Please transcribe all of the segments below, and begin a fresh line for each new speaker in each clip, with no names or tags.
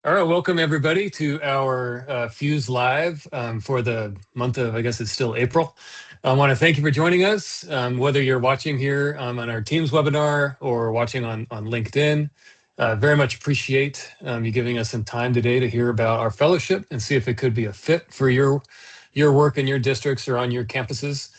All right, welcome everybody to our Fuse Live for the month of, I guess it's still April. I want to thank you for joining us, whether you're watching here on our Teams webinar or watching on LinkedIn. Very much appreciate you giving us some time today to hear about our fellowship and see if it could be a fit for your work in your districts or on your campuses.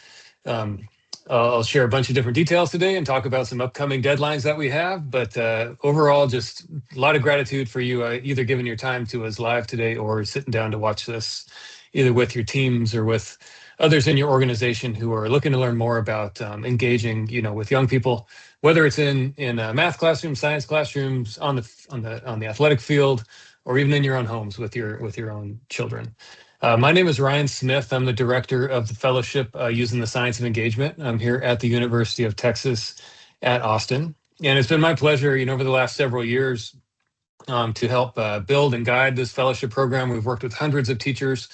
Um, I'll share a bunch of different details today and talk about some upcoming deadlines that we have. But overall, just a lot of gratitude for you either giving your time to us live today or sitting down to watch this, either with your teams or with others in your organization who are looking to learn more about engaging, with young people, whether it's in math classrooms, science classrooms, on the athletic field, or even in your own homes with your own children. My name is Ryan Smith. I'm the director of the fellowship using the Science of Engagement. I'm here at the University of Texas at Austin. And it's been my pleasure, over the last several years to help build and guide this fellowship program. We've worked with hundreds of teachers,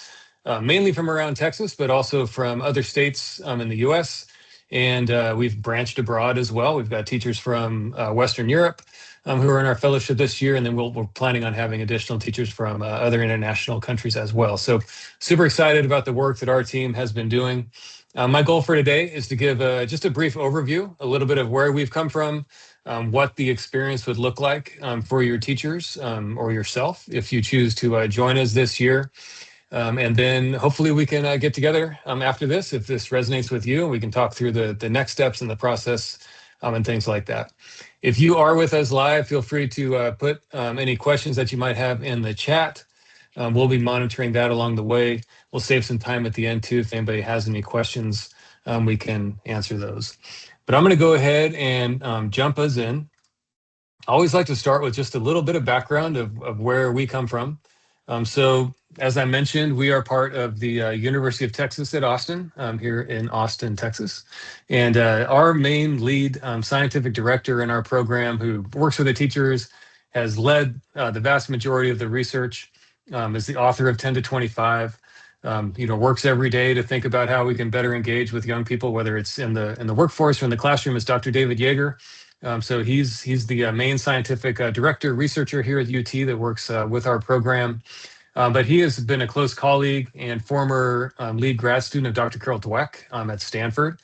mainly from around Texas, but also from other states in the US. And we've branched abroad as well. We've got teachers from Western Europe who are in our fellowship this year. And then we're planning on having additional teachers from other international countries as well. So super excited about the work that our team has been doing. My goal for today is to give just a brief overview, a little bit of where we've come from, what the experience would look like for your teachers or yourself if you choose to join us this year. And then hopefully we can get together after this, if this resonates with you, and we can talk through the next steps in the process and things like that. If you are with us live, feel free to put any questions that you might have in the chat. We'll be monitoring that along the way. We'll save some time at the end too. If anybody has any questions, we can answer those. But I'm going to go ahead and jump us in. I always like to start with just a little bit of background of where we come from. So as I mentioned, we are part of the University of Texas at Austin, here in Austin, Texas. And our main lead scientific director in our program who works with the teachers, has led the vast majority of the research, is the author of 10 to 25, works every day to think about how we can better engage with young people, whether it's in the workforce or in the classroom, is Dr. David Yeager. So he's the main scientific director, researcher here at UT that works with our program. But he has been a close colleague and former lead grad student of Dr. Carol Dweck at Stanford.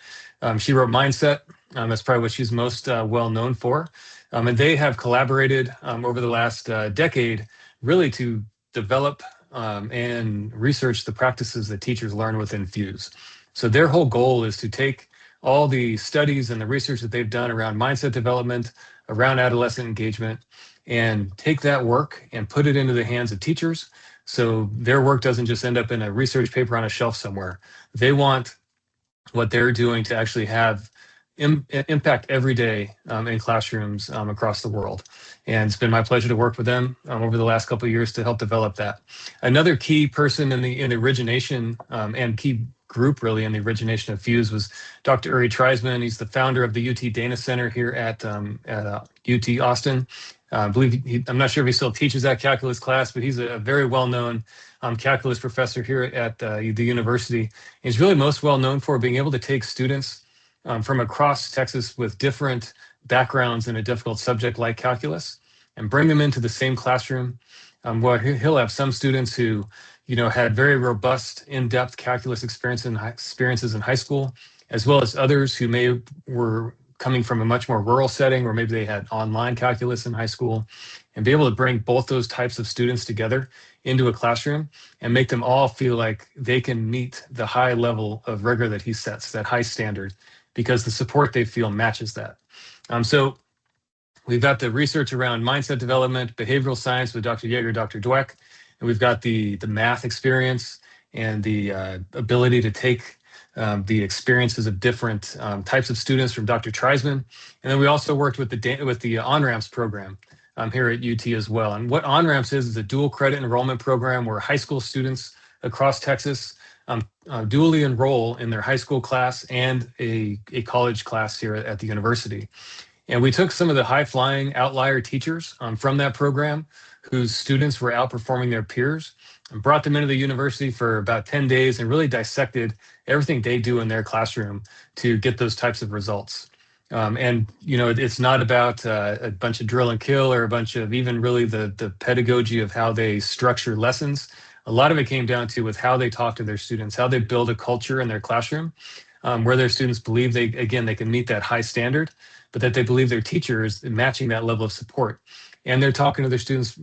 She wrote Mindset. That's probably what she's most well known for. And they have collaborated over the last decade really to develop and research the practices that teachers learn within Fuse. So their whole goal is to take all the studies and the research that they've done around mindset development, around adolescent engagement, and take that work and put it into the hands of teachers. So their work doesn't just end up in a research paper on a shelf somewhere. They want what they're doing to actually have impact every day in classrooms across the world. And it's been my pleasure to work with them over the last couple of years to help develop that. Another key person in the origination and key group really in the origination of Fuse was Dr. Uri Treisman. He's the founder of the UT Dana Center here at UT Austin. I believe I'm not sure if he still teaches that calculus class, but he's a very well-known calculus professor here at the university. He's really most well known for being able to take students from across Texas with different backgrounds in a difficult subject like calculus and bring them into the same classroom. Where he'll have some students who, had very robust, in-depth calculus experiences in high school, as well as others who were coming from a much more rural setting, or maybe they had online calculus in high school, and be able to bring both those types of students together into a classroom and make them all feel like they can meet the high level of rigor that he sets, that high standard, because the support they feel matches that. So we've got the research around mindset development, behavioral science with Dr. Yeager, Dr. Dweck, and we've got the math experience and the ability to take the experiences of different types of students from Dr. Treisman. And then we also worked with the On-Ramps program here at UT as well. And what On-Ramps is a dual credit enrollment program where high school students across Texas dually enroll in their high school class and a college class here at the university. And we took some of the high-flying outlier teachers from that program whose students were outperforming their peers and brought them into the university for about 10 days and really dissected everything they do in their classroom to get those types of results. And it's not about a bunch of drill and kill or a bunch of even really the pedagogy of how they structure lessons. A lot of it came down to with how they talk to their students, how they build a culture in their classroom, where their students believe they can meet that high standard, but that they believe their teacher is matching that level of support. And they're talking to their students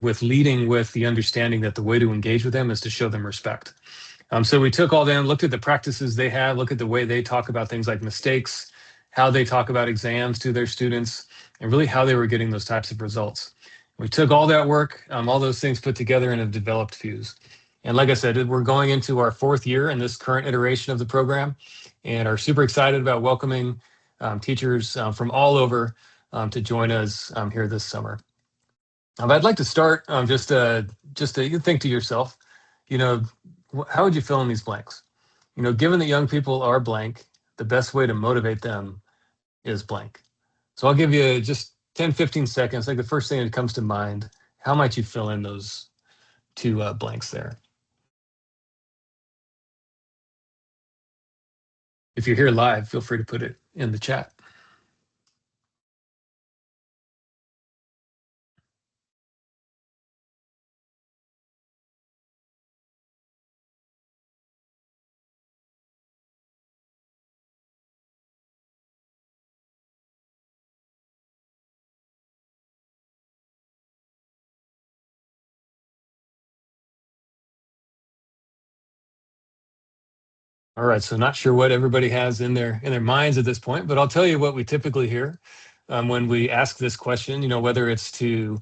with leading with the understanding that the way to engage with them is to show them respect. So we took all them, looked at the practices they have, look at the way they talk about things like mistakes, how they talk about exams to their students, and really how they were getting those types of results. We took all that work, all those things put together and have developed Fuse. And like I said, we're going into our 4th year in this current iteration of the program and are super excited about welcoming teachers from all over to join us here this summer. I'd like to start just to you think to yourself, how would you fill in these blanks? Given that young people are blank, the best way to motivate them is blank. So I'll give you just 10, 15 seconds, like the first thing that comes to mind. How might you fill in those 2 blanks there? If you're here live, feel free to put it in the chat. All right, so not sure what everybody has in their minds at this point, but I'll tell you what we typically hear when we ask this question. Whether it's to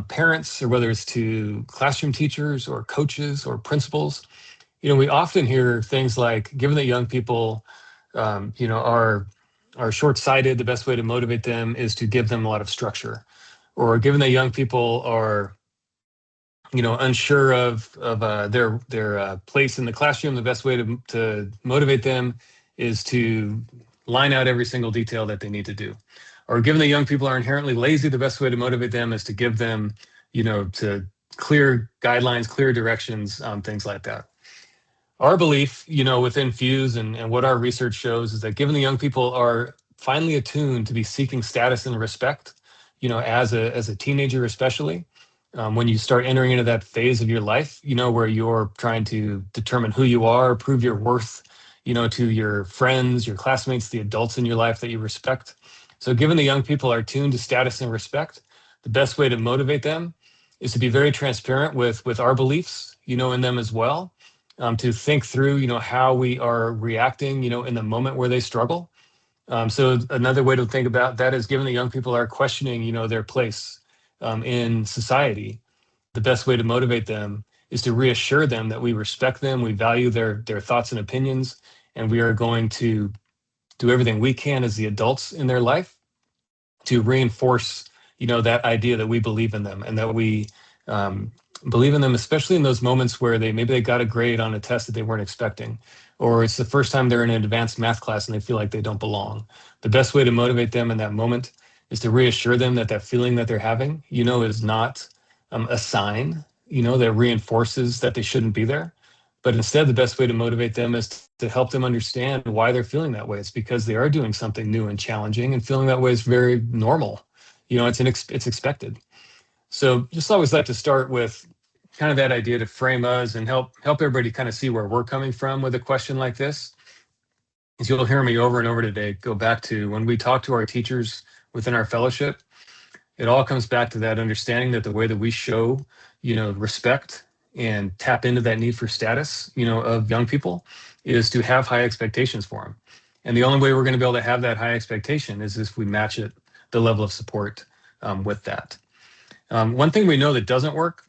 parents or whether it's to classroom teachers or coaches or principals. We often hear things like, given that young people, are short-sighted, the best way to motivate them is to give them a lot of structure, or given that young people are unsure of their place in the classroom, the best way to motivate them is to line out every single detail that they need to do. Or given that young people are inherently lazy, the best way to motivate them is to give them, to clear guidelines, clear directions, things like that. Our belief, within Fuse and what our research shows is that given the young people are finally attuned to be seeking status and respect, as a teenager especially, when you start entering into that phase of your life, where you're trying to determine who you are, prove your worth, to your friends, your classmates, the adults in your life that you respect. So given the young people are tuned to status and respect, the best way to motivate them is to be very transparent with our beliefs, in them as well, to think through, how we are reacting, in the moment where they struggle. So another way to think about that is given the young people are questioning, their place in society, the best way to motivate them is to reassure them that we respect them, we value their thoughts and opinions, and we are going to do everything we can as the adults in their life to reinforce, that idea that we believe in them and that we believe in them, especially in those moments where maybe they got a grade on a test that they weren't expecting, or it's the first time they're in an advanced math class and they feel like they don't belong. The best way to motivate them in that moment is to reassure them that that feeling that they're having, is not a sign, that reinforces that they shouldn't be there. But instead, the best way to motivate them is to help them understand why they're feeling that way. It's because they are doing something new and challenging, and feeling that way is very normal. It's expected. So just always like to start with kind of that idea to frame us and help everybody kind of see where we're coming from with a question like this. As you'll hear me over and over today, go back to when we talk to our teachers within our fellowship, it all comes back to that understanding that the way that we show, respect and tap into that need for status, of young people is to have high expectations for them. And the only way we're going to be able to have that high expectation is if we match it, the level of support with that. One thing we know that doesn't work,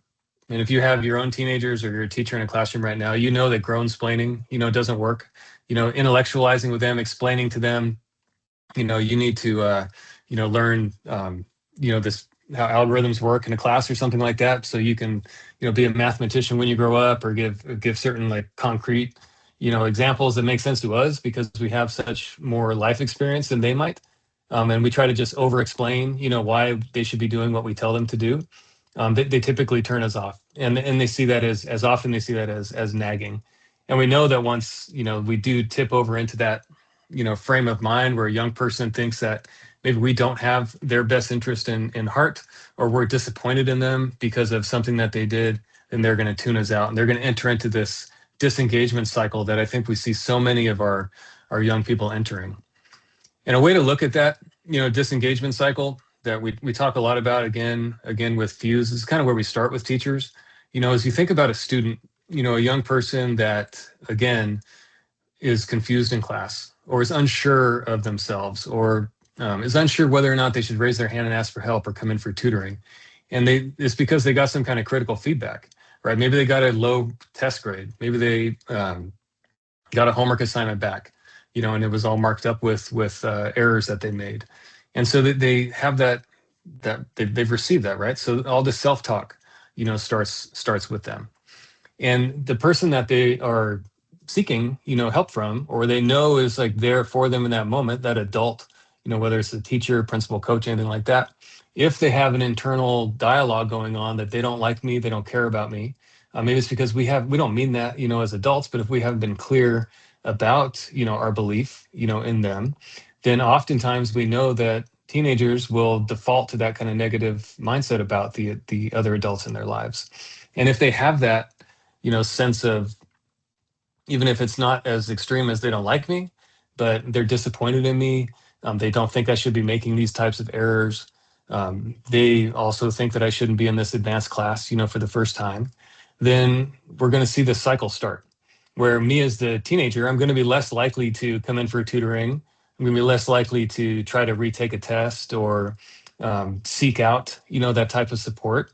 and if you have your own teenagers or you're a teacher in a classroom right now, that grown-splaining, doesn't work. Intellectualizing with them, explaining to them, you need to, learn, this how algorithms work in a class or something like that, so you can, be a mathematician when you grow up, or give certain like concrete, examples that make sense to us because we have such more life experience than they might. And we try to just over-explain, why they should be doing what we tell them to do. They typically turn us off, and they see that as often they see that as nagging. And we know that once we do tip over into that frame of mind where a young person thinks that maybe we don't have their best interest in heart, or we're disappointed in them because of something that they did, then they're going to tune us out and they're going to enter into this disengagement cycle that I think we see so many of our young people entering. And a way to look at that, disengagement cycle that we talk a lot about again with Fuse is kind of where we start with teachers. As you think about a student, a young person that, again, is confused in class or is unsure of themselves or is unsure whether or not they should raise their hand and ask for help or come in for tutoring. And it's because they got some kind of critical feedback, right? Maybe they got a low test grade. Maybe they got a homework assignment back, and it was all marked up with errors that they made. And so that they have that they've received that, right? So all the self-talk, starts with them. And the person that they are seeking, help from, or they know is like there for them in that moment, that adult, whether it's a teacher, principal, coach, anything like that, if they have an internal dialogue going on that they don't like me, they don't care about me, maybe it's because we don't mean that, as adults, but if we haven't been clear about, our belief, in them, then oftentimes we know that teenagers will default to that kind of negative mindset about the other adults in their lives. And if they have that, sense of, even if it's not as extreme as they don't like me, but they're disappointed in me, they don't think I should be making these types of errors. They also think that I shouldn't be in this advanced class, for the first time. Then we're going to see this cycle start, where me as the teenager, I'm going to be less likely to come in for tutoring. I'm going to be less likely to try to retake a test or seek out, that type of support.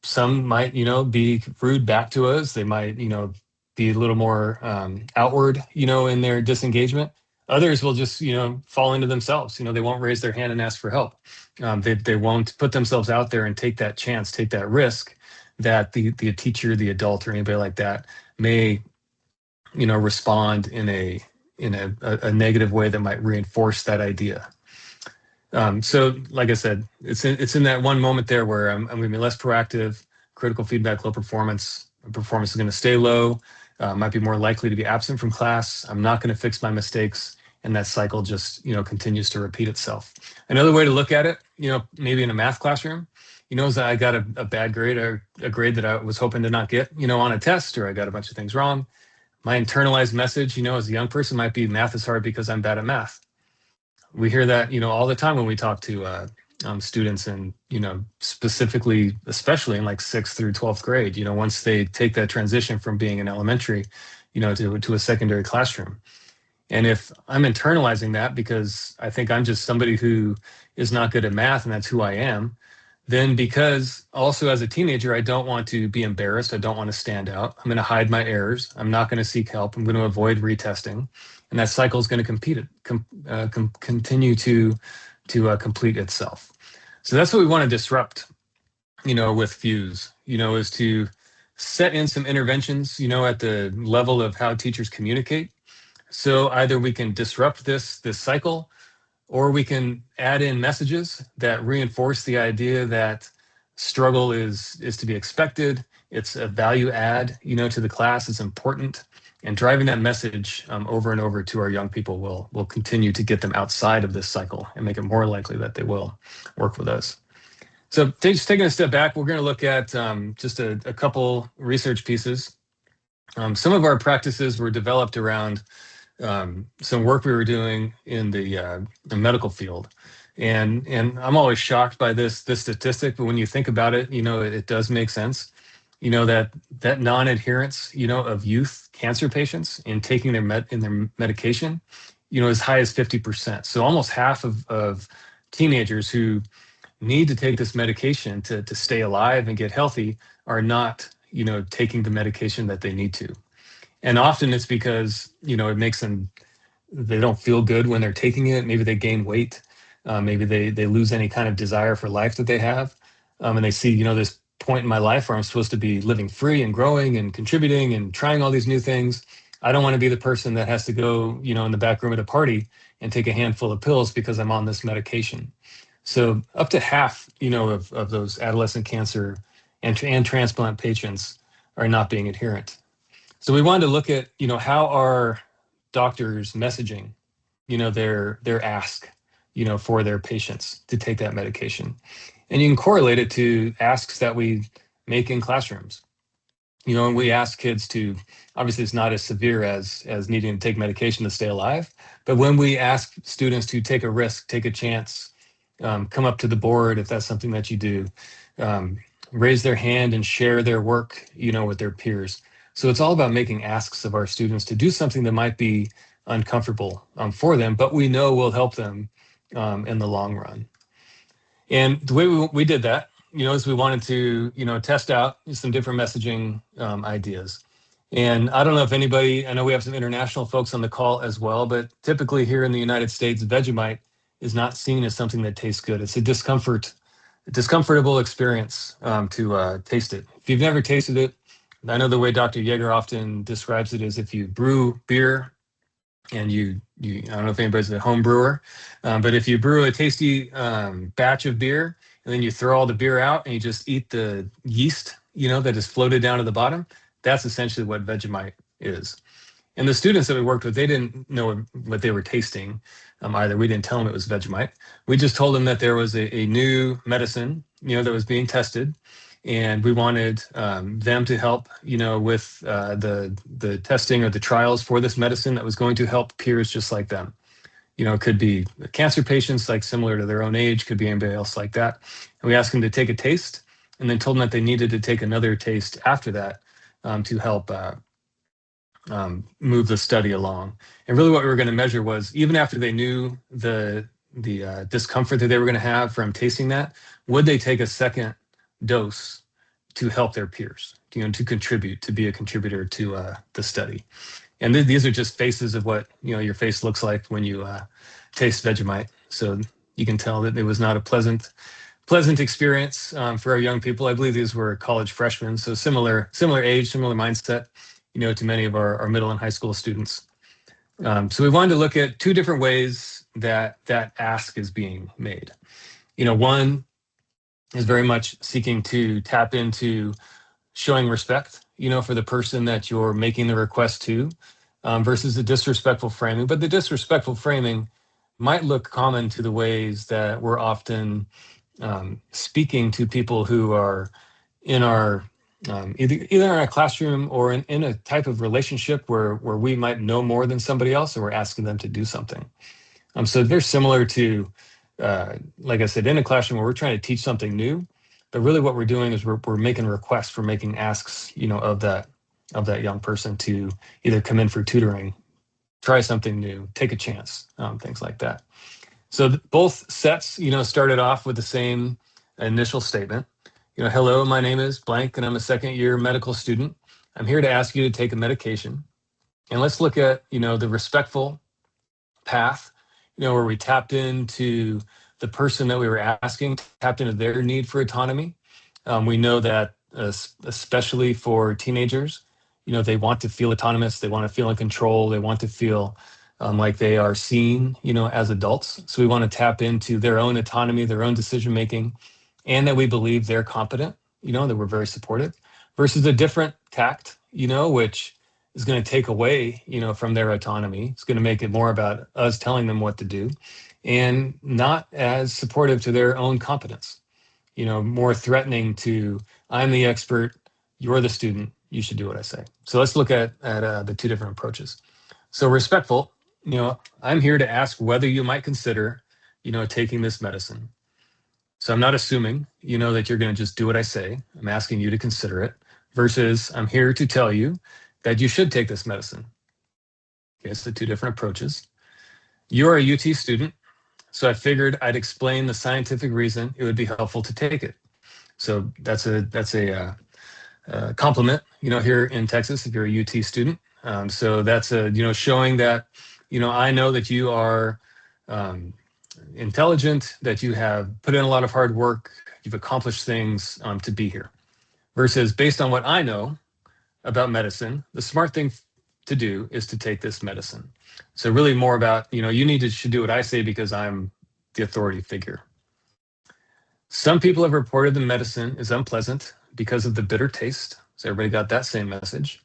Some might, be rude back to us. They might, be a little more outward, in their disengagement. Others will just, fall into themselves. They won't raise their hand and ask for help. They won't put themselves out there and take that chance, take that risk that the teacher, the adult, or anybody like that may, respond in a negative way that might reinforce that idea. So, like I said, it's in that one moment there where I'm going to be less proactive, critical feedback, low performance. Performance is going to stay low. Might be more likely to be absent from class. I'm not going to fix my mistakes, and that cycle just continues to repeat itself. Another way to look at it, maybe in a math classroom, is that I got a bad grade or a grade that I was hoping to not get, on a test, or I got a bunch of things wrong. My internalized message, as a young person, might be math is hard because I'm bad at math. We hear that, all the time when we talk to students, and specifically, especially in like 6th through 12th grade. Once they take that transition from being in elementary, to a secondary classroom. And if I'm internalizing that because I think I'm just somebody who is not good at math and that's who I am, then because also as a teenager, I don't want to be embarrassed. I don't want to stand out. I'm going to hide my errors. I'm not going to seek help. I'm going to avoid retesting. And that cycle is going to continue to complete itself. So that's what we want to disrupt, with Fuse, is to set in some interventions, at the level of how teachers communicate. So either we can disrupt this cycle, or we can add in messages that reinforce the idea that struggle is to be expected. It's a value add, to the class. It's important. And driving that message over and over to our young people will continue to get them outside of this cycle and make it more likely that they will work with us. So just taking a step back, we're going to look at just a couple research pieces. Some of our practices were developed around some work we were doing in the medical field. And I'm always shocked by this statistic, but when you think about it, it does make sense. That non-adherence, of youth cancer patients in taking their medication, as high as 50%. So almost half of teenagers who need to take this medication to stay alive and get healthy are not, taking the medication that they need to. And often it's because, it makes them, they don't feel good when they're taking it. Maybe they gain weight. Maybe they lose any kind of desire for life that they have. And they see, this point in my life where I'm supposed to be living free and growing and contributing and trying all these new things. I don't want to be the person that has to go, in the back room at a party and take a handful of pills because I'm on this medication. So up to half, of those adolescent cancer and transplant patients are not being adherent. So we wanted to look at, how are doctors messaging, their ask, for their patients to take that medication. And you can correlate it to asks that we make in classrooms. And we ask kids to, obviously it's not as severe as needing to take medication to stay alive, but when we ask students to take a risk, take a chance, come up to the board if that's something that you do, raise their hand and share their work, with their peers. So it's all about making asks of our students to do something that might be uncomfortable for them, but we know will help them in the long run. And the way we did that, is we wanted to, test out some different messaging ideas. And I don't know if anybody, I know we have some international folks on the call as well, but typically here in the United States, Vegemite is not seen as something that tastes good. It's a discomfortable experience to taste it. If you've never tasted it, I know the way Dr. Yeager often describes it is if you brew beer and you I don't know if anybody's a home brewer, but if you brew a tasty batch of beer and then you throw all the beer out and you just eat the yeast, that is floated down to the bottom, that's essentially what Vegemite is. And the students that we worked with, they didn't know what they were tasting either. We didn't tell them it was Vegemite. We just told them that there was a new medicine, that was being tested. And we wanted them to help, with the testing or the trials for this medicine that was going to help peers just like them. It could be cancer patients, like similar to their own age, could be anybody else like that. And we asked them to take a taste and then told them that they needed to take another taste after that to help move the study along. And really what we were going to measure was, even after they knew the discomfort that they were going to have from tasting that, would they take a second dose to help their peers, to contribute, to be a contributor to the study. And these are just faces of what, your face looks like when you taste Vegemite. So you can tell that it was not a pleasant experience for our young people. I believe these were college freshmen, so similar age, similar mindset, to many of our middle and high school students. So we wanted to look at two different ways that ask is being made. One is very much seeking to tap into showing respect, for the person that you're making the request to, versus the disrespectful framing. But the disrespectful framing might look common to the ways that we're often speaking to people who are in our either in our classroom or in a type of relationship where we might know more than somebody else, and we're asking them to do something. So they're similar to, like I said, in a classroom where we're trying to teach something new, but really what we're doing is we're making requests, we're making asks, of that young person to either come in for tutoring, try something new, take a chance, things like that. So both sets, started off with the same initial statement. Hello, my name is blank, and I'm a second-year medical student. I'm here to ask you to take a medication. And let's look at, the respectful path, where we tapped into the person that we were asking, tapped into their need for autonomy. We know that especially for teenagers, they want to feel autonomous, they want to feel in control, they want to feel like they are seen, as adults. So we want to tap into their own autonomy, their own decision-making, and that we believe they're competent, that we're very supportive, versus a different tact, which is going to take away, from their autonomy. It's going to make it more about us telling them what to do and not as supportive to their own competence, more threatening to, I'm the expert, you're the student, you should do what I say. So let's look at the two different approaches. So respectful, I'm here to ask whether you might consider, taking this medicine. So I'm not assuming, that you're going to just do what I say. I'm asking you to consider it, versus I'm here to tell you that you should take this medicine. Okay, it's the two different approaches. You're a UT student, so I figured I'd explain the scientific reason it would be helpful to take it. So that's a compliment, here in Texas if you're a UT student. So that's showing that, I know that you are intelligent, that you have put in a lot of hard work, you've accomplished things to be here. Versus based on what I know about medicine, the smart thing to do is to take this medicine. So really more about, you should do what I say because I'm the authority figure. Some people have reported the medicine is unpleasant because of the bitter taste. So everybody got that same message.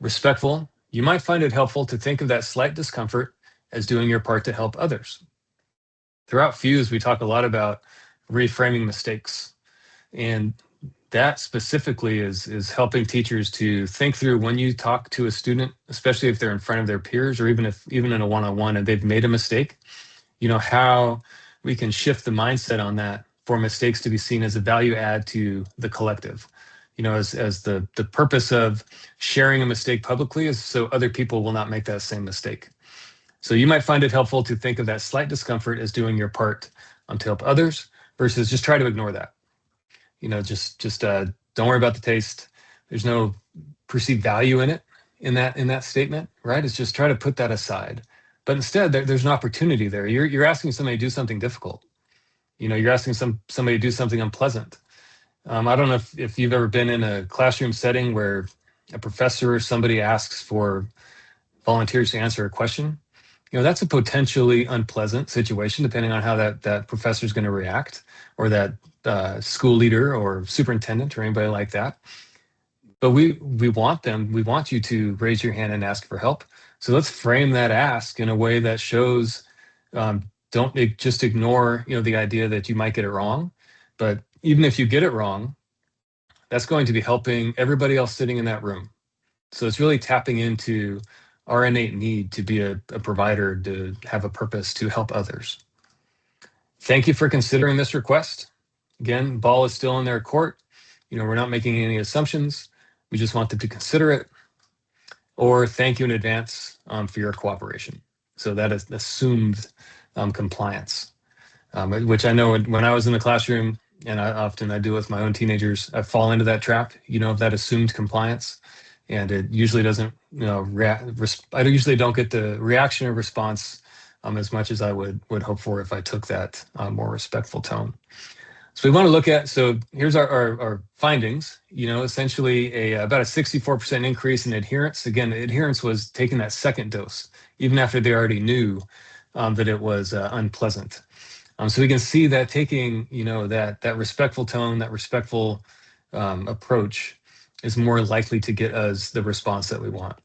Respectful, you might find it helpful to think of that slight discomfort as doing your part to help others. Throughout Fuse, we talk a lot about reframing mistakes. And that specifically is helping teachers to think through when you talk to a student, especially if they're in front of their peers, or even in a one-on-one and they've made a mistake, how we can shift the mindset on that for mistakes to be seen as a value add to the collective. As the purpose of sharing a mistake publicly is so other people will not make that same mistake. So you might find it helpful to think of that slight discomfort as doing your part to help others versus just try to ignore that. Just don't worry about the taste. There's no perceived value in it, in that statement, right? It's just try to put that aside. But instead, there's an opportunity there. You're asking somebody to do something difficult. You're asking somebody to do something unpleasant. I don't know if you've ever been in a classroom setting where a professor or somebody asks for volunteers to answer a question. That's a potentially unpleasant situation, depending on how that professor is going to react, or that school leader or superintendent or anybody like that. But we want you to raise your hand and ask for help. So let's frame that ask in a way that shows, don't just ignore, the idea that you might get it wrong. But even if you get it wrong, that's going to be helping everybody else sitting in that room. So it's really tapping into our innate need to be a provider, to have a purpose to help others. Thank you for considering this request. Again, ball is still in their court. We're not making any assumptions. We just want them to consider it. Or thank you in advance for your cooperation. So that is assumed compliance, which I know when I was in the classroom, and I do with my own teenagers, I fall into that trap, of that assumed compliance. And it usually doesn't, I usually don't get the reaction or response as much as I would hope for if I took that more respectful tone. So we want to look at, so here's our findings, essentially about a 64% increase in adherence. Again, adherence was taking that second dose, even after they already knew that it was unpleasant. So we can see that taking, that respectful tone, that respectful approach is more likely to get us the response that we want.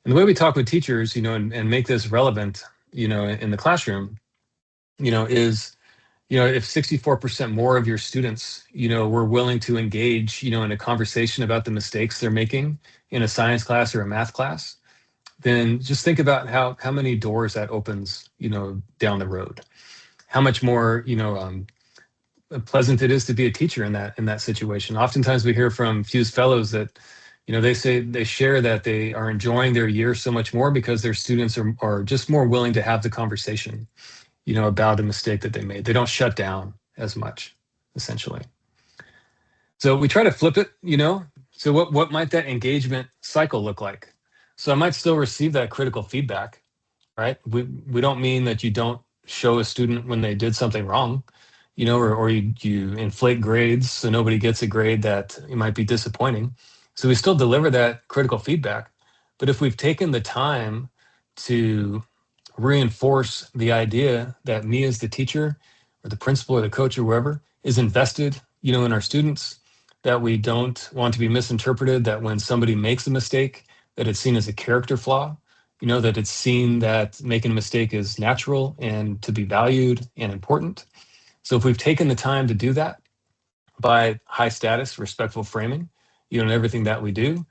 And the way we talk with teachers, and make this relevant, in the classroom, is, if 64% more of your students, were willing to engage, in a conversation about the mistakes they're making in a science class or a math class, then just think about how many doors that opens, down the road. How much more, pleasant it is to be a teacher in that situation. Oftentimes we hear from Fuse fellows that, they share that they are enjoying their year so much more because their students are just more willing to have the conversation, about a mistake that they made. They don't shut down as much, essentially. So we try to flip it, So what might that engagement cycle look like? So I might still receive that critical feedback, right? We don't mean that you don't show a student when they did something wrong, or you inflate grades so nobody gets a grade that might be disappointing. So we still deliver that critical feedback. But if we've taken the time to reinforce the idea that me as the teacher or the principal or the coach or whoever is invested, in our students, that we don't want to be misinterpreted, that when somebody makes a mistake, that it's seen as a character flaw, that it's seen that making a mistake is natural and to be valued and important. So if we've taken the time to do that by high status, respectful framing, in everything that we do,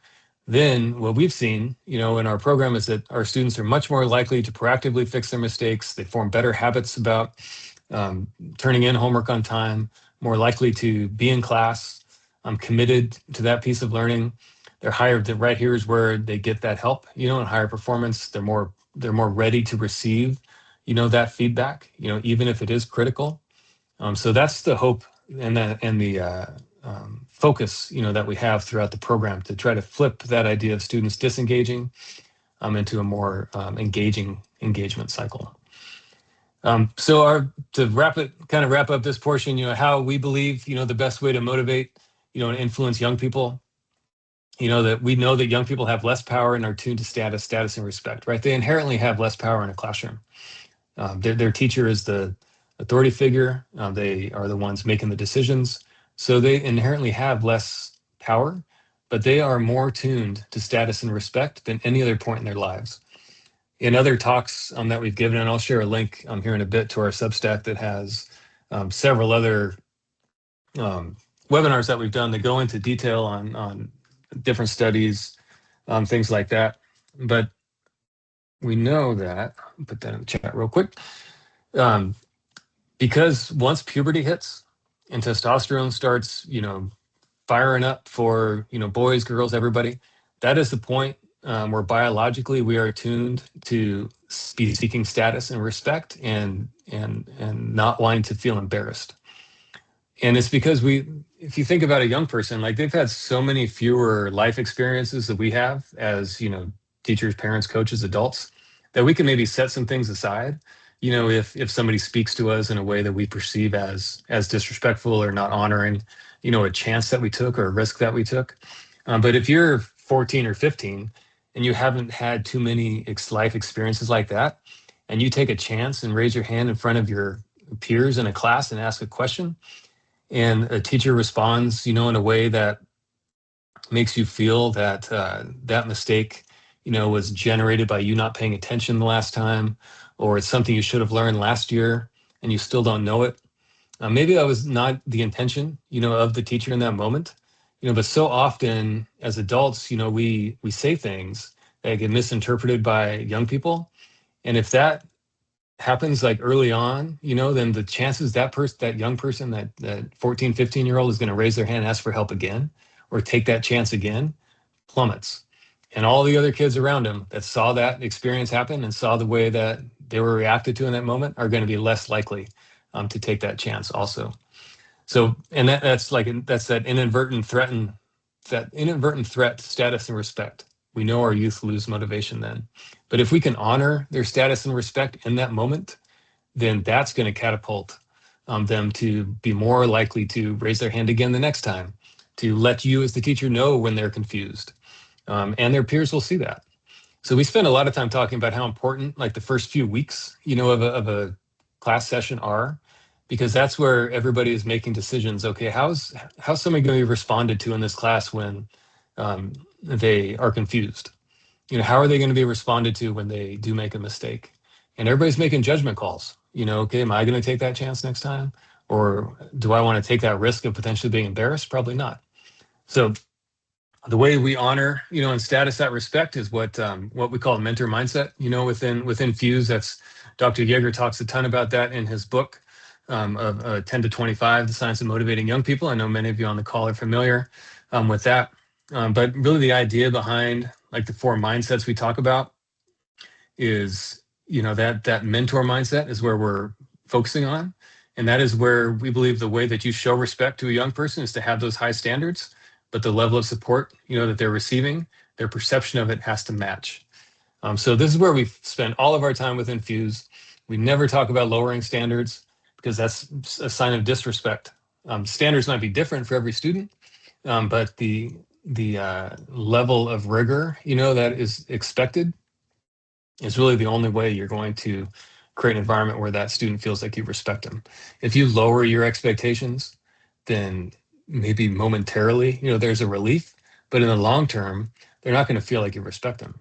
then what we've seen, in our program is that our students are much more likely to proactively fix their mistakes. They form better habits about turning in homework on time, more likely to be in class, committed to that piece of learning. They're higher. Right here is where they get that help, and higher performance. They're more ready to receive, that feedback, even if it is critical. So that's the hope and the focus, that we have throughout the program to try to flip that idea of students disengaging into a more engaging engagement cycle. So to wrap up this portion, how we believe, the best way to motivate, and influence young people, that we know that young people have less power and are tuned to status and respect, right? They inherently have less power in a classroom. Their teacher is the authority figure. They are the ones making the decisions. So they inherently have less power, but they are more tuned to status and respect than any other point in their lives. In other talks that we've given, and I'll share a link here in a bit to our Substack that has several other um, webinars that we've done that go into detail on different studies, things like that. But we know that, I'll put that in the chat real quick, because once puberty hits and testosterone starts, firing up for, boys, girls, everybody, that is the point where biologically we are tuned to be seeking status and respect and not wanting to feel embarrassed. And it's because if you think about a young person, like they've had so many fewer life experiences that we have as, teachers, parents, coaches, adults, that we can maybe set some things aside. If somebody speaks to us in a way that we perceive as disrespectful or not honoring, a chance that we took or a risk that we took. But if you're 14 or 15 and you haven't had too many life experiences like that, and you take a chance and raise your hand in front of your peers in a class and ask a question, and a teacher responds, in a way that makes you feel that that mistake, was generated by you not paying attention the last time, or it's something you should have learned last year and you still don't know it. Maybe that was not the intention, of the teacher in that moment, but so often as adults, we say things that get misinterpreted by young people. And if that happens like early on, then the chances that young person, that 14, 15-year-old is going to raise their hand and ask for help again, or take that chance again, plummets. And all the other kids around them that saw that experience happen and saw the way that they were reacted to in that moment are going to be less likely to take that chance also. So, and that's that inadvertent threat to status and respect. We know our youth lose motivation then. But if we can honor their status and respect in that moment, then that's going to catapult them to be more likely to raise their hand again the next time, to let you as the teacher know when they're confused. And their peers will see that. So we spend a lot of time talking about how important like the first few weeks, of a class session are, because that's where everybody is making decisions. Okay, how's somebody going to be responded to in this class when they are confused? How are they going to be responded to when they do make a mistake? And everybody's making judgment calls. Okay, am I going to take that chance next time? Or do I want to take that risk of potentially being embarrassed? Probably not. So the way we honor, and status that respect is what we call a mentor mindset, within Fuse. That's Dr. Yeager talks a ton about that in his book of 10 to 25, The Science of Motivating Young People. I know many of you on the call are familiar with that. But really the idea behind like the 4 mindsets we talk about is, that mentor mindset is where we're focusing on. And that is where we believe the way that you show respect to a young person is to have those high standards, but the level of support, that they're receiving, their perception of it has to match. So this is where we spend all of our time within Fuse. We never talk about lowering standards because that's a sign of disrespect. Standards might be different for every student, but the level of rigor, that is expected is really the only way you're going to create an environment where that student feels like you respect them. If you lower your expectations, then maybe momentarily, there's a relief, but in the long term, they're not going to feel like you respect them.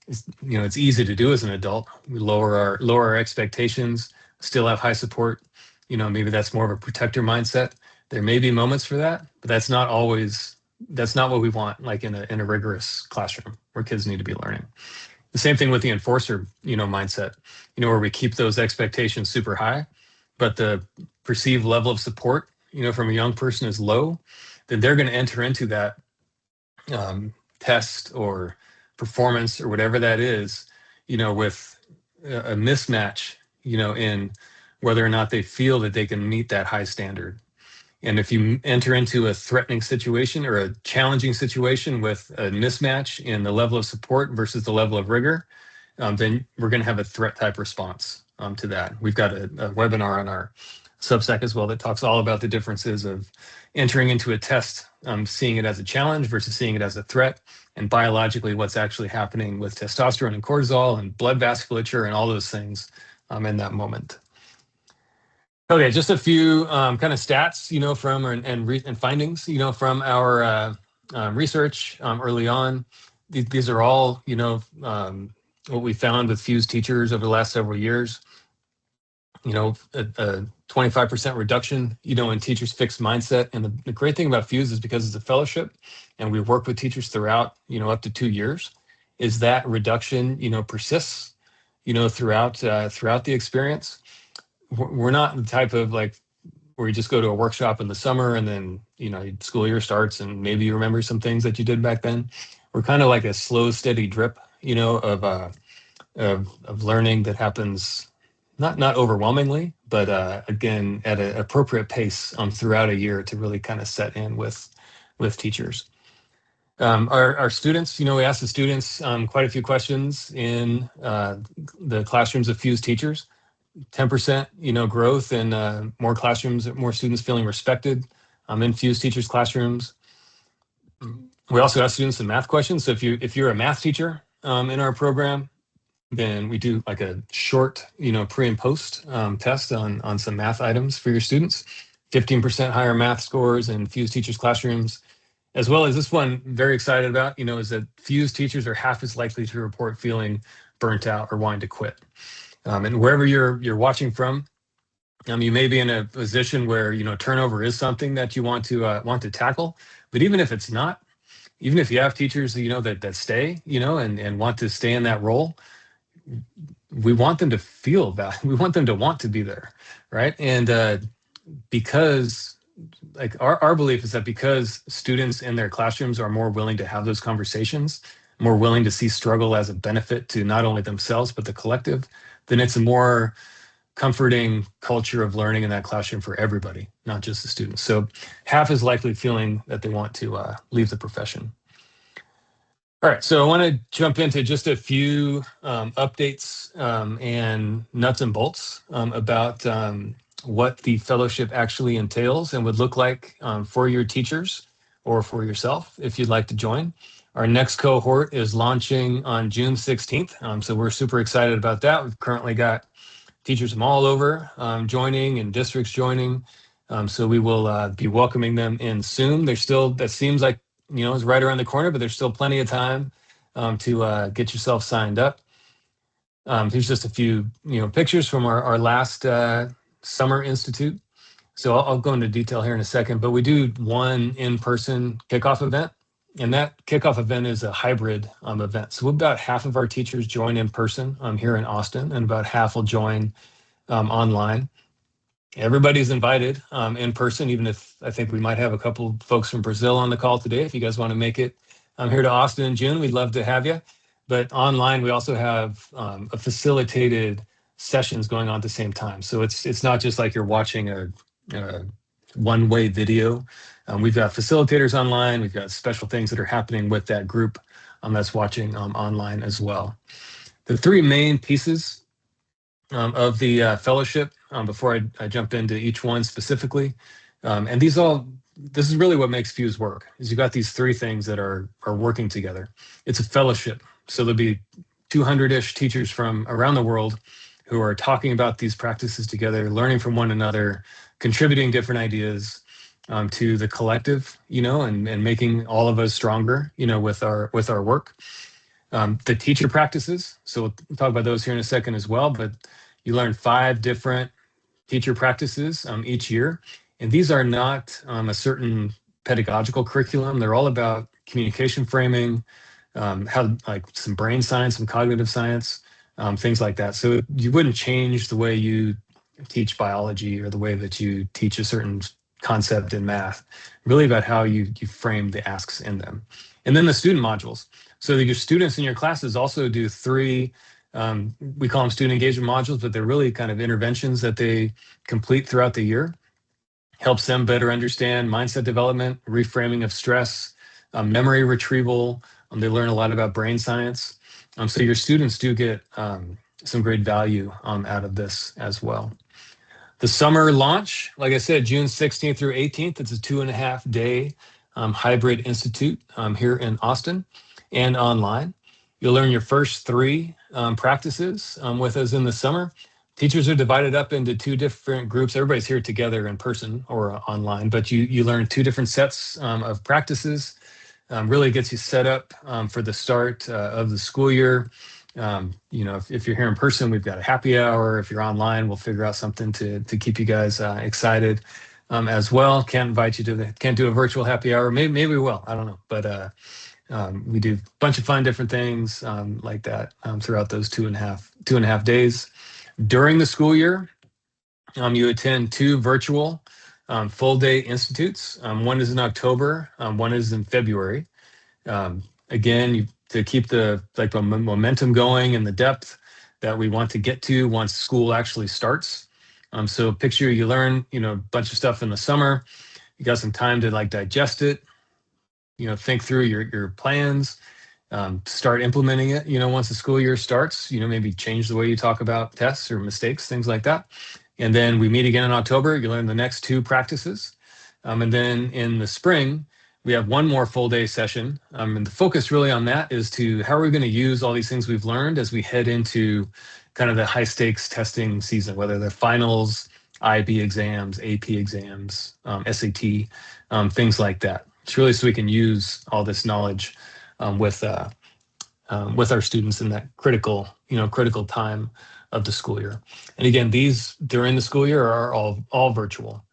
It's easy to do as an adult. We lower our expectations, still have high support. Maybe that's more of a protector mindset. There may be moments for that, but that's not what we want, like in a rigorous classroom where kids need to be learning. The same thing with the enforcer, mindset, where we keep those expectations super high, but the perceived level of support, from a young person is low, then they're going to enter into that test or performance or whatever that is, with a mismatch, in whether or not they feel that they can meet that high standard. And if you enter into a threatening situation or a challenging situation with a mismatch in the level of support versus the level of rigor, then we're going to have a threat type response to that. We've got a webinar on our Substack as well that talks all about the differences of entering into a test, seeing it as a challenge versus seeing it as a threat, and biologically what's actually happening with testosterone and cortisol and blood vasculature and all those things in that moment. Okay, just a few kind of stats, from and findings, from our research early on. These are all, what we found with Fuse teachers over the last several years, a 25% reduction, in teachers' fixed mindset. And the great thing about Fuse is because it's a fellowship and we work with teachers throughout, up to 2 years, is that reduction, persists, throughout the experience. We're not the type of like where you just go to a workshop in the summer and then, school year starts and maybe you remember some things that you did back then. We're kind of like a slow, steady drip, of learning that happens not overwhelmingly, but again at an appropriate pace throughout a year to really kind of set in with teachers. Our students, we asked the students quite a few questions in the classrooms of Fuse teachers. 10%, growth in more classrooms, more students feeling respected in Fuse teachers' classrooms. We also ask students some math questions. So if you're a math teacher in our program, then we do like a short, pre and post test on some math items for your students. 15% higher math scores in Fuse teachers' classrooms, as well as this one, very excited about, is that Fuse teachers are half as likely to report feeling burnt out or wanting to quit. And wherever you're watching from, you may be in a position where turnover is something that you want to tackle. But even if it's not, even if you have teachers that stay, and want to stay in that role, we want them to feel that. We want them to want to be there, right? And because like our belief is that because students in their classrooms are more willing to have those conversations, more willing to see struggle as a benefit to not only themselves but the collective, then it's a more comforting culture of learning in that classroom for everybody, not just the students. So half is likely feeling that they want to leave the profession. All right, so I want to jump into just a few updates and nuts and bolts about what the fellowship actually entails and would look like for your teachers or for yourself if you'd like to join. Our next cohort is launching on June 16th, so we're super excited about that. We've currently got teachers from all over joining and districts joining, so we will be welcoming them in soon. That seems like it's right around the corner, but there's still plenty of time to get yourself signed up. Here's just a few pictures from our last Summer Institute. So I'll go into detail here in a second, but we do one in-person kickoff event, and that kickoff event is a hybrid event. So about half of our teachers join in person here in Austin, and about half will join online. Everybody's invited in person, even if I think we might have a couple folks from Brazil on the call today. If you guys want to make it here to Austin in June, we'd love to have you. But online, we also have a facilitated sessions going on at the same time. So it's not just like you're watching a one-way video. We've got facilitators online. We've got special things that are happening with that group that's watching online as well. The three main pieces of the fellowship, before I jump into each one specifically, and this is really what makes Fuse work, is you've got these three things that are working together. It's a fellowship, so there'll be 200-ish teachers from around the world who are talking about these practices together, learning from one another, contributing different ideas to the collective, and making all of us stronger, with our work. The teacher practices, so we'll talk about those here in a second as well, but you learn 5 different teacher practices each year, and these are not a certain pedagogical curriculum. They're all about communication framing, how like some brain science, some cognitive science, things like that. So you wouldn't change the way you teach biology or the way that you teach a certain concept in math, really about how you frame the asks in them. And then the student modules. So your students in your classes also do 3, we call them student engagement modules, but they're really kind of interventions that they complete throughout the year. Helps them better understand mindset development, reframing of stress, memory retrieval. They learn a lot about brain science. So your students do get some great value out of this as well. The summer launch, like I said, June 16th through 18th, it's a 2.5-day hybrid institute here in Austin and online. You'll learn your first 3 practices with us in the summer. Teachers are divided up into 2 different groups. Everybody's here together in person or online, but you learn 2 different sets of practices. Really gets you set up for the start of the school year. If you're here in person, we've got a happy hour. If you're online, we'll figure out something to keep you guys excited as well. Can't invite you can't do a virtual happy hour. Maybe we will. I don't know. But we do a bunch of fun different things like that throughout those 2.5 days. During the school year, you attend 2 virtual full day institutes. One is in October, one is in February. Again, to keep the momentum going and the depth that we want to get to once school actually starts. So picture you learn, a bunch of stuff in the summer. You got some time to digest it, think through your plans, start implementing it, once the school year starts, maybe change the way you talk about tests or mistakes, things like that. And then we meet again in October, you learn the next 2 practices. And then in the spring, we have one more full day session. And the focus really on that is how are we going to use all these things we've learned as we head into kind of the high stakes testing season, whether they're finals, IB exams, AP exams, SAT, things like that. It's really so we can use all this knowledge with our students in that critical time of the school year. And again, these during the school year are all virtual.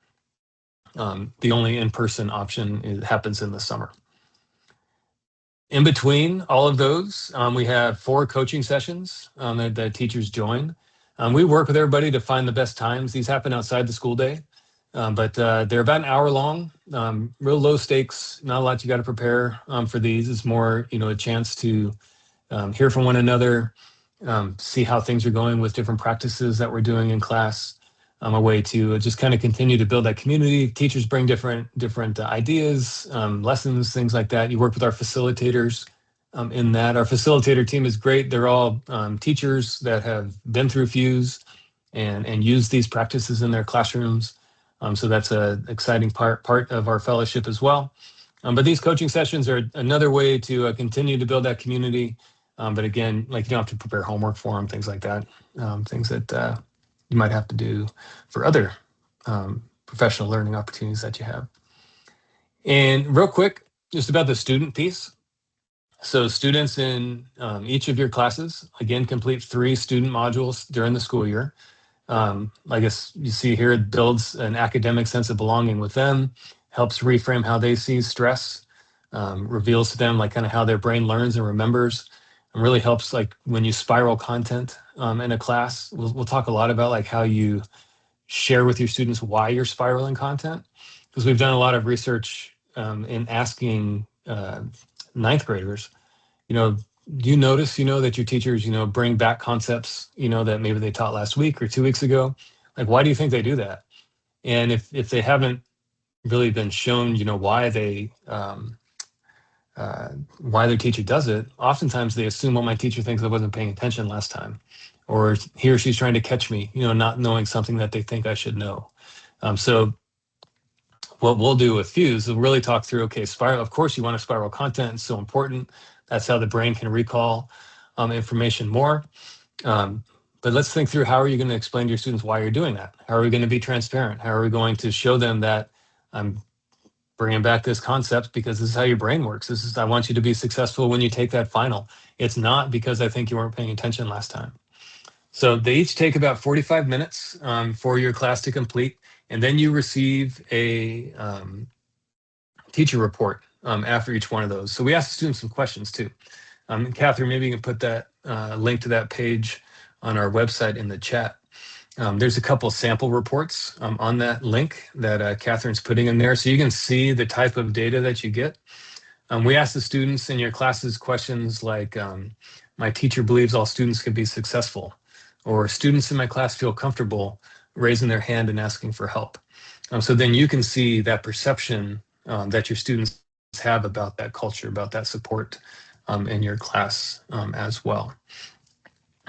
The only in-person option happens in the summer. In between all of those, we have 4 coaching sessions that teachers join. We work with everybody to find the best times. These happen outside the school day, but they're about an hour long, real low stakes, not a lot you got to prepare for these. It's more, a chance to hear from one another, see how things are going with different practices that we're doing in class. A way to just kind of continue to build that community. Teachers bring different ideas, lessons, things like that. You work with our facilitators in that. Our facilitator team is great. They're all teachers that have been through Fuse and used these practices in their classrooms. So that's an exciting part of our fellowship as well. But these coaching sessions are another way to continue to build that community. But again, you don't have to prepare homework for them, things like that, things that you might have to do for other professional learning opportunities that you have. And real quick, just about the student piece. So students in each of your classes, again, complete 3 student modules during the school year. I guess you see here, it builds an academic sense of belonging with them, helps reframe how they see stress, reveals to them kind of how their brain learns and remembers. And really helps when you spiral content in a class. We'll talk a lot about how you share with your students why you're spiraling content, because we've done a lot of research in asking 9th graders, do you notice, that your teachers, bring back concepts, that maybe they taught last week or 2 weeks ago? Why do you think they do that? And if they haven't really been shown, why their teacher does it, oftentimes they assume, well, my teacher thinks I wasn't paying attention last time, or he or she's trying to catch me, not knowing something that they think I should know. So what we'll do with Fuse is really talk through, okay, spiral, of course you want to spiral content, it's so important. That's how the brain can recall information more. But let's think through, how are you going to explain to your students why you're doing that? How are we going to be transparent? How are we going to show them that I'm bringing back this concept because this is how your brain works. I want you to be successful when you take that final. It's not because I think you weren't paying attention last time. So they each take about 45 minutes for your class to complete. And then you receive a teacher report after each one of those. So we ask the students some questions too. Catherine, maybe you can put that link to that page on our website in the chat. There's a couple sample reports on that link that Catherine's putting in there, so you can see the type of data that you get. We ask the students in your classes questions like, my teacher believes all students can be successful, or students in my class feel comfortable raising their hand and asking for help. So then you can see that perception that your students have about that culture, about that support in your class as well.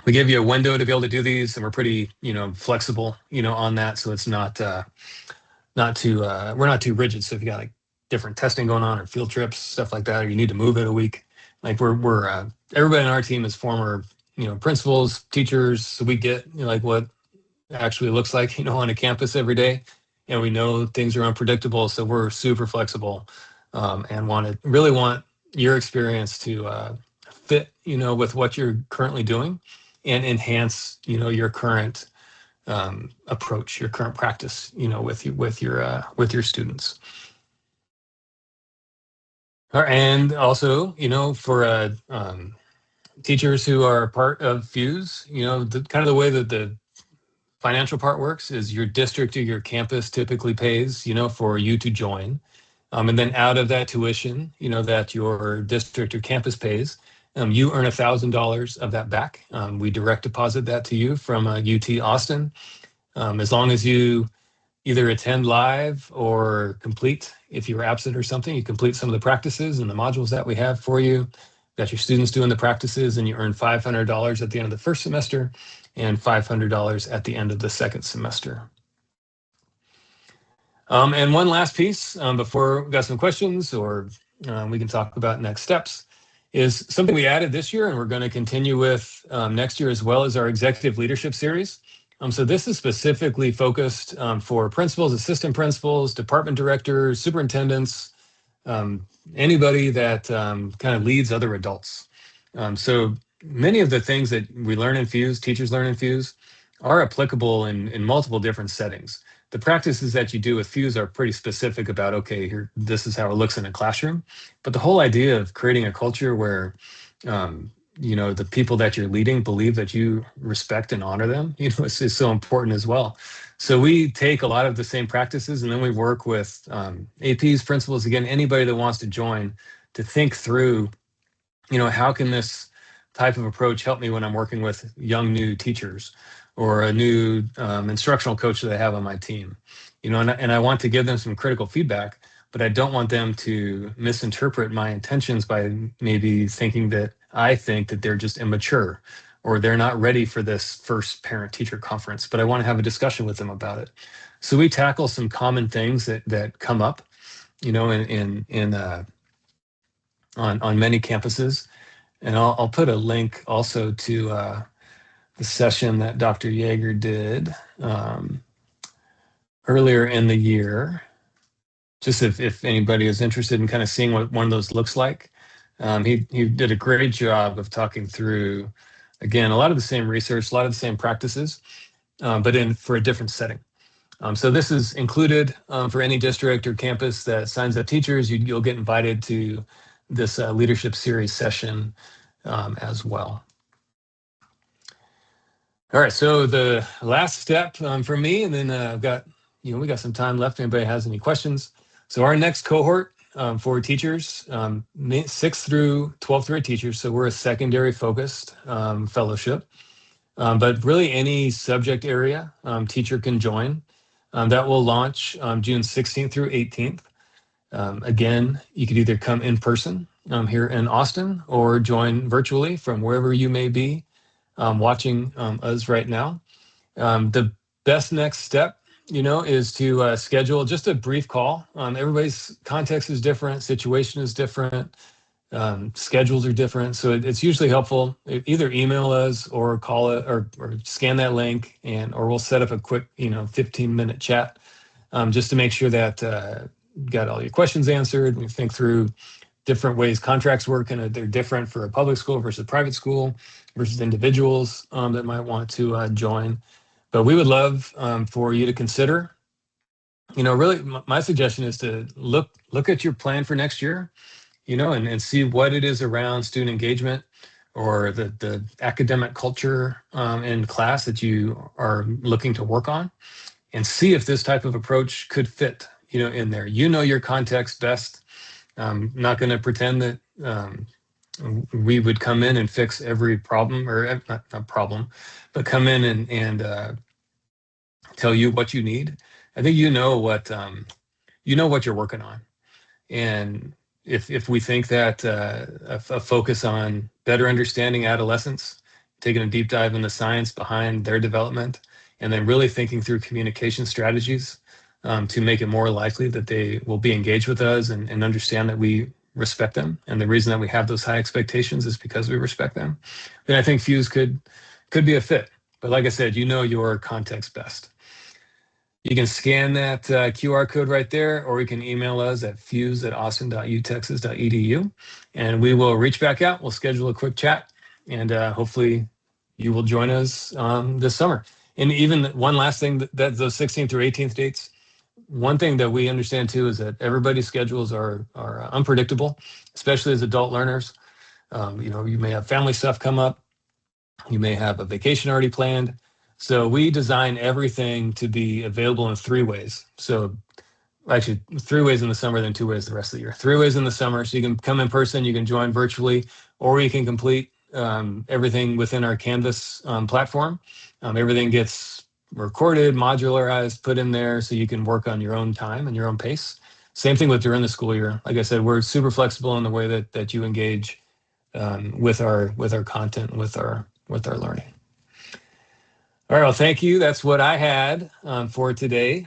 We give you a window to be able to do these, and we're pretty, flexible, on that. So it's not too, we're not too rigid. So if you got different testing going on or field trips, stuff like that, or you need to move it a week, we're everybody on our team is former, principals, teachers. So we get what it actually looks like, on a campus every day, and we know things are unpredictable. So we're super flexible and really want your experience to fit, with what you're currently doing and enhance, your current approach, your current practice, with your students. And also, for teachers who are part of Fuse, kind of the way that the financial part works is your district or your campus typically pays, for you to join. And then out of that tuition, that your district or campus pays, you earn $1,000 of that back. We direct deposit that to you from UT Austin. As long as you either attend live or complete, if you're absent or something, you complete some of the practices and the modules that we have for you. Got your students doing the practices, and you earn $500 at the end of the first semester and $500 at the end of the second semester. And one last piece before we got some questions or we can talk about next steps is something we added this year and we're going to continue with next year as well as our executive leadership series. So this is specifically focused for principals, assistant principals, department directors, superintendents, anybody that kind of leads other adults. So many of the things that we learn in Fuse, teachers learn in Fuse, are applicable in multiple different settings. The practices that you do with Fuse are pretty specific about, okay, here, this is how it looks in a classroom. But the whole idea of creating a culture where the people that you're leading believe that you respect and honor them, is so important as well. So we take a lot of the same practices and then we work with APs, principals, again, anybody that wants to join to think through, how can this type of approach help me when I'm working with young new teachers or a new instructional coach that I have on my team, and I want to give them some critical feedback, but I don't want them to misinterpret my intentions by maybe thinking that I think that they're just immature or they're not ready for this first parent-teacher conference, but I want to have a discussion with them about it. So we tackle some common things that come up, on many campuses, and I'll put a link also to the session that Dr. Yeager did earlier in the year. Just if anybody is interested in kind of seeing what one of those looks like. He did a great job of talking through, again, a lot of the same research, a lot of the same practices, but for a different setting. So this is included for any district or campus that signs up teachers. You'll get invited to this leadership series session as well. All right, so the last step for me, and then I've got, we got some time left. If anybody has any questions. So our next cohort for teachers, 6th through 12th grade teachers. So we're a secondary focused fellowship, but really any subject area teacher can join. That will launch June 16th through 18th. Again, you could either come in person here in Austin or join virtually from wherever you may be watching us right now. The best next step, is to schedule just a brief call. Everybody's context is different, situation is different, schedules are different. So it's usually helpful. Either email us or call it or scan that link or we'll set up a quick, 15-minute chat just to make sure that got all your questions answered. We think through different ways contracts work, and they're different for a public school versus a private school versus individuals that might want to join. But we would love for you to consider, really my suggestion is to look at your plan for next year, and see what it is around student engagement or the academic culture in class that you are looking to work on, and see if this type of approach could fit, in there. Your context best. I'm not going to pretend that we would come in and fix every problem, or not problem, but come in and tell you what you need. I think what you're working on, and if we think that a focus on better understanding adolescents, taking a deep dive in the science behind their development, and then really thinking through communication strategies to make it more likely that they will be engaged with us and understand that we respect them. And the reason that we have those high expectations is because we respect them. Then I think Fuse could be a fit. But like I said, your context best. You can scan that QR code right there, or you can email us at fuse@austin.utexas.edu, and we will reach back out. We'll schedule a quick chat, and hopefully you will join us this summer. And even one last thing, that those 16th through 18th dates, one thing that we understand too is that everybody's schedules are unpredictable, especially as adult learners. You may have family stuff come up. You may have a vacation already planned. So we design everything to be available in 3 ways. So actually 3 ways in the summer, then 2 ways the rest of the year. 3 ways in the summer, so you can come in person, you can join virtually, or you can complete everything within our Canvas platform. Everything gets recorded, modularized, put in there, so you can work on your own time and your own pace. Same thing with during the school year. Like I said, we're super flexible in the way that you engage with our content, with our learning. All right, well, thank you. That's what I had for today.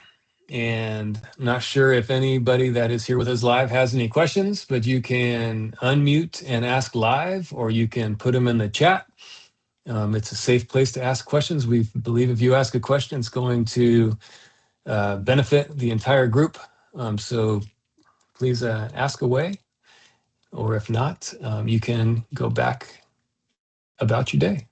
And I'm not sure if anybody that is here with us live has any questions, but you can unmute and ask live, or you can put them in the chat. It's a safe place to ask questions. We believe if you ask a question, it's going to benefit the entire group. So please ask away, or if not, you can go back about your day.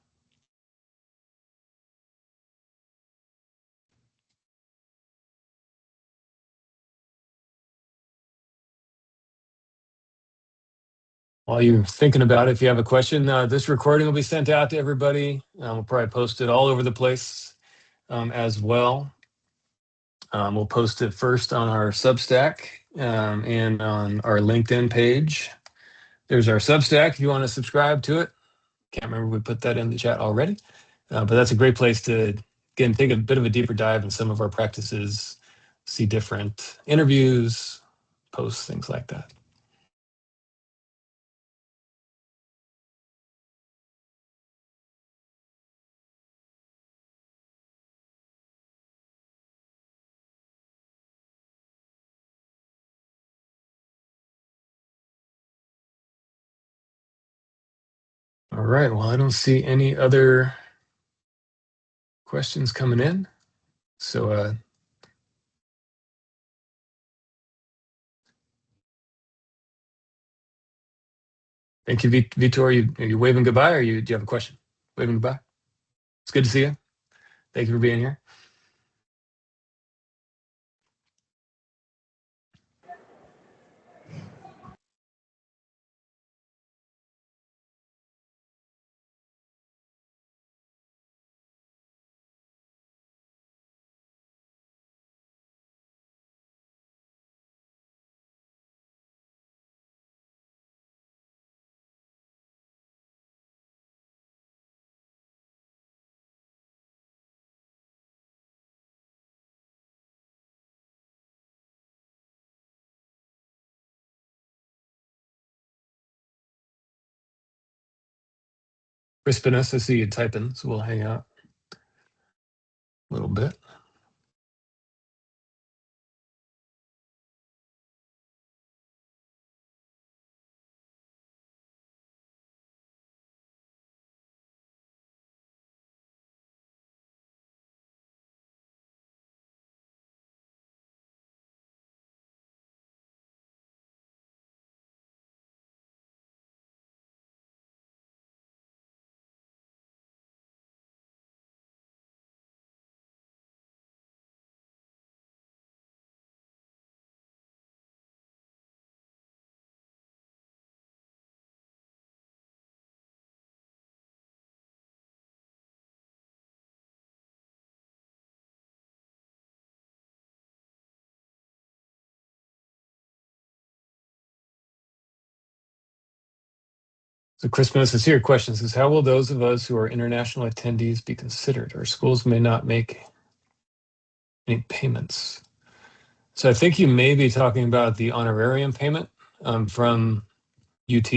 While you're thinking about it, if you have a question, this recording will be sent out to everybody. We'll probably post it all over the place as well. We'll post it first on our Substack and on our LinkedIn page. There's our Substack if you want to subscribe to it. Can't remember if we put that in the chat already, but that's a great place to, again, take a bit of a deeper dive in some of our practices, see different interviews, posts, things like that. All right, well, I don't see any other questions coming in. So thank you, Vitor. Are you waving goodbye, or do you have a question? Waving goodbye. It's good to see you. Thank you for being here. Crispinus, I see you typing, so we'll hang out a little bit. So Crispinus, I see your question. Says, how will those of us who are international attendees be considered? Our schools may not make any payments. So I think you may be talking about the honorarium payment from UT.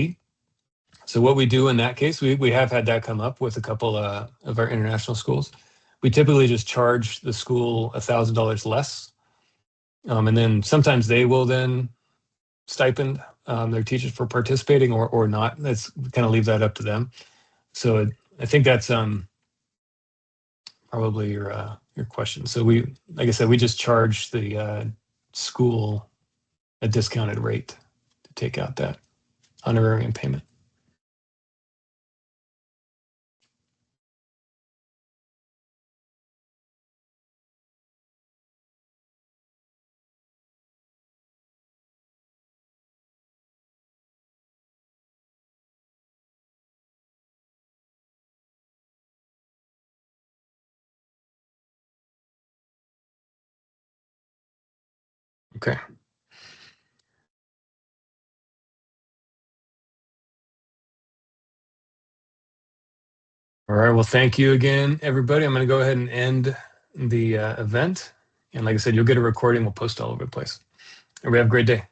So what we do in that case, we have had that come up with a couple of our international schools. We typically just charge the school $1,000 less. And then sometimes they will then stipend their teachers for participating or not. Let's kind of leave that up to them. So I think that's probably your question. So like I said, we just charge the school a discounted rate to take out that honorarium payment. Okay. All right. Well, thank you again, everybody. I'm going to go ahead and end the event. And like I said, you'll get a recording. We'll post all over the place. Everybody have a great day.